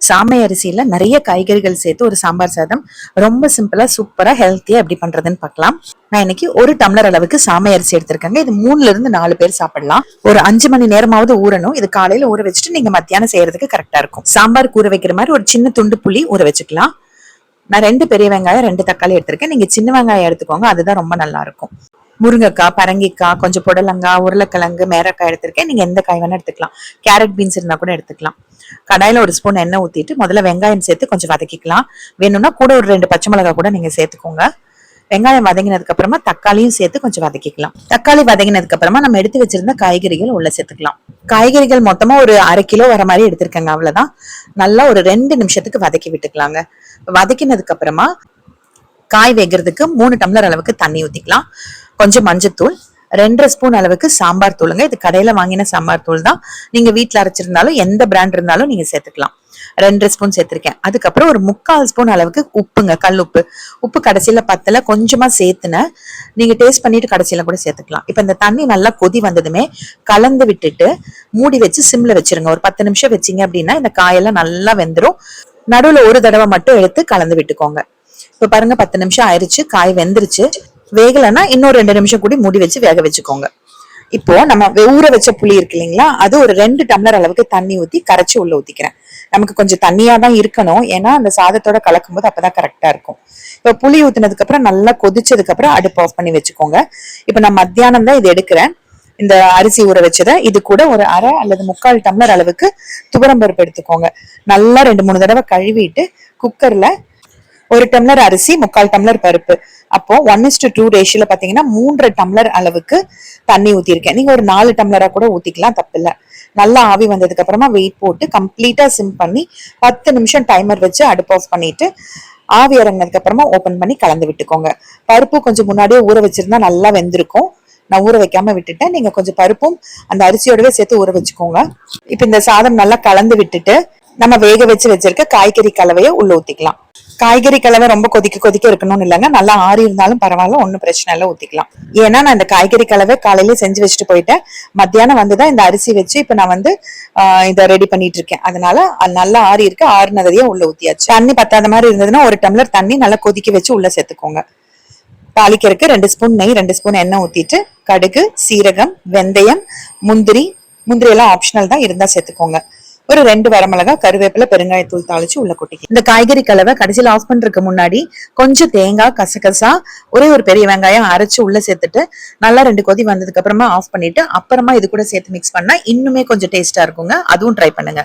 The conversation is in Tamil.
சாமை அரிசியில நிறைய காய்கறிகள் சேர்த்து ஒரு சாம்பார் சாதம் ரொம்ப சிம்பிளா சூப்பரா ஹெல்த்தியா எப்படி பண்றதுன்னு பார்க்கலாம். நான் இன்னைக்கு ஒரு டம்ளர் அளவுக்கு சாமை அரிசி எடுத்திருக்கேங்க. இது 3 ல இருந்து 4 பேர் சாப்பிடலாம். ஒரு 5 மணி நேரமாவது ஊறணும். இது காலையில ஊற வச்சுட்டு நீங்க மத்தியானம் செய்யறதுக்கு கரெக்டா இருக்கும். சாம்பார் ஊற வைக்கிற மாதிரி ஒரு சின்ன துண்டு புளி ஊற வச்சுக்கலாம். நான் 2 பெரிய வெங்காயம் 2 தக்காளி எடுத்திருக்கேன். நீங்க சின்ன வெங்காயம் எடுத்துக்கோங்க, அதுதான் ரொம்ப நல்லா இருக்கும். முருங்கைக்காய், பரங்கிக்காய், கொஞ்சம் புடலங்காய், உருளைக்கிழங்கு, மேரக்காய் எடுத்திருக்கேன். நீங்க எந்த காய் வேணா எடுத்துக்கலாம். கேரட் பீன்ஸ் இருந்தா கூட எடுத்துக்கலாம். கடாயில ஒரு ஸ்பூன் எண்ணெய் ஊத்திட்டு முதல்ல வெங்காயம் சேர்த்து கொஞ்சம் வதக்கிக்கலாம். வேணும்னா கூட ஒரு 2 பச்சை மிளகாய் கூட நீங்க சேர்த்துக்கோங்க. வெங்காயம் வதங்கினதுக்கு அப்புறமா தக்காளியும் சேர்த்து கொஞ்சம் வதக்கிக்கலாம். தக்காளி வதங்கினதுக்கு அப்புறமா நம்ம எடுத்து வச்சிருந்த காய்கறிகள் உள்ள சேர்த்துக்கலாம். காய்கறிகள் மொத்தமா ஒரு 1/2 கிலோ வர மாதிரி எடுத்திருக்கேங்க. அவ்வளவுதான். நல்லா ஒரு 2 நிமிஷத்துக்கு வதக்கி விட்டுக்கலாங்க. வதக்கினதுக்கு அப்புறமா காய் வேகிறதுக்கு 3 டம்ளர் அளவுக்கு தண்ணி ஊத்திக்கலாம். கொஞ்சம் மஞ்சத்தூள், 2 ஸ்பூன் அளவுக்கு சாம்பார் தூளுங்க. இது கடையில வாங்கின சாம்பார் தூள் தான். நீங்க வீட்டுல அரைச்சிருந்தாலும் எந்த பிராண்ட் இருந்தாலும் நீங்க சேர்த்துக்கலாம். 2 ஸ்பூன் சேர்த்திருக்கேன். அதுக்கப்புறம் ஒரு 3/4 ஸ்பூன் அளவுக்கு உப்புங்க, கல் உப்பு. உப்பு கடைசியில பத்தல, கொஞ்சமா சேர்த்துன. நீங்க டேஸ்ட் பண்ணிட்டு கடைசியில கூட சேர்த்துக்கலாம். இப்ப இந்த தண்ணி நல்லா கொதி வந்ததுமே கலந்து விட்டுட்டு மூடி வச்சு சிம்ல வச்சிருங்க. ஒரு 10 நிமிஷம் வச்சீங்க அப்படின்னா இந்த காயெல்லாம் நல்லா வெந்துடும். நடுவுல ஒரு தடவை மட்டும் எடுத்து கலந்து விட்டுக்கோங்க. இப்ப பாருங்க 10 நிமிஷம் ஆயிடுச்சு, காய் வெந்துருச்சு. வேகலைன்னா இன்னும் 2 நிமிஷம் கூடி மூடி வச்சு வேக வச்சுக்கோங்க. இப்போ நம்ம ஊற வச்ச புளி இருக்கு இல்லைங்களா, அது ஒரு 2 டம்ளர் அளவுக்கு தண்ணி ஊத்தி கரைச்சி உள்ள ஊத்திக்கிறேன். நமக்கு கொஞ்சம் தண்ணியா தான் இருக்கணும், ஏன்னா அந்த சாதத்தோட கலக்கும் போது அப்பதான் கரெக்டா இருக்கும். இப்ப புளி ஊத்தினதுக்கு அப்புறம் நல்லா கொதிச்சதுக்கு அப்புறம் அடுப்பு ஆஃப் பண்ணி வச்சுக்கோங்க. இப்ப நான் மத்தியானம் தான் இது எடுக்கிறேன். இந்த அரிசி ஊற வச்சதை இது கூட ஒரு 1/2 அல்லது 3/4 டம்ளர் அளவுக்கு துவரம் பருப்பு எடுத்துக்கோங்க. நல்லா 2-3 தடவை கழுவிட்டு குக்கர்ல 1 டம்ளர் அரிசி 3/4 டம்ளர் பருப்பு, அப்போ 1:2 ரேஷியோல பாத்தீங்கன்னா 3 டம்ளர் அளவுக்கு தண்ணி ஊத்திருக்கேன். நீங்க ஒரு 4 டம்ளரா கூட ஊத்திக்கலாம், தப்பு இல்ல. நல்லா ஆவி வந்ததுக்கு அப்புறமா வெயிட் போட்டு கம்ப்ளீட்டா சிம் பண்ணி 10 நிமிஷம் டைமர் வச்சு அடுப்பு ஆஃப் பண்ணிட்டு ஆவி இறங்கினதுக்கு அப்புறமா ஓபன் பண்ணி கலந்து விட்டுக்கோங்க. பருப்பு கொஞ்சம் முன்னாடியே ஊற வச்சிருந்தா நல்லா வெந்திருக்கும். நான் ஊற வைக்காம விட்டுட்டேன். நீங்க கொஞ்சம் பருப்பும் அந்த அரிசியோடவே சேர்த்து ஊற வச்சுக்கோங்க. இப்ப இந்த சாதம் நல்லா கலந்து விட்டுட்டு நம்ம வேக வச்சு வச்சிருக்க காய்கறி கலவையை உள்ள ஊத்திக்கலாம். காய்கறி கலவை ரொம்ப கொதிக்க இருக்கணும்னு இல்லைங்க, நல்லா ஆறி இருந்தாலும் பரவாயில்ல, ஒன்னும் பிரச்சனை இல்லை, ஊத்திக்கலாம். ஏன்னா நான் இந்த காய்கறி கலவை காலையில செஞ்சு வச்சுட்டு போயிட்டேன். மத்தியானம் வந்துதான் இந்த அரிசி வச்சு இப்ப நான் இதை ரெடி பண்ணிட்டு இருக்கேன். அதனால அது நல்லா ஆறி இருக்கு. ஆறுனதையே உள்ள ஊத்தியாச்சு. தண்ணி பத்தாத மாதிரி இருந்ததுன்னா 1 டம்ளர் தண்ணி நல்லா கொதிக்க வச்சு உள்ள சேர்த்துக்கோங்க. தாளிக்கிறதுக்கு 2 ஸ்பூன் நெய், 2 ஸ்பூன் எண்ணெய் ஊத்திட்டு கடுகு, சீரகம், வெந்தயம், முந்திரி எல்லாம் ஆப்ஷனல் தான், இருந்தா சேர்த்துக்கோங்க. ஒரு 2 வரமிளகா, கருவேப்பிலை, பெருங்காயத்தூள் தாளிச்சு உள்ள கொட்டிக்க. இந்த காய்கறி கலவை கடைசியில் ஆஃப் பண்றதுக்கு முன்னாடி கொஞ்சம் தேங்காய், கசகசா, ஒரு பெரிய வெங்காயம் அரைச்சு உள்ள சேர்த்துட்டு நல்லா 2 கொதி வந்ததுக்கு அப்புறமா ஆஃப் பண்ணிட்டு அப்புறமா இது கூட சேர்த்து மிக்ஸ் பண்ணா இன்னுமே கொஞ்சம் டேஸ்டா இருக்குங்க. அதுவும் ட்ரை பண்ணுங்க.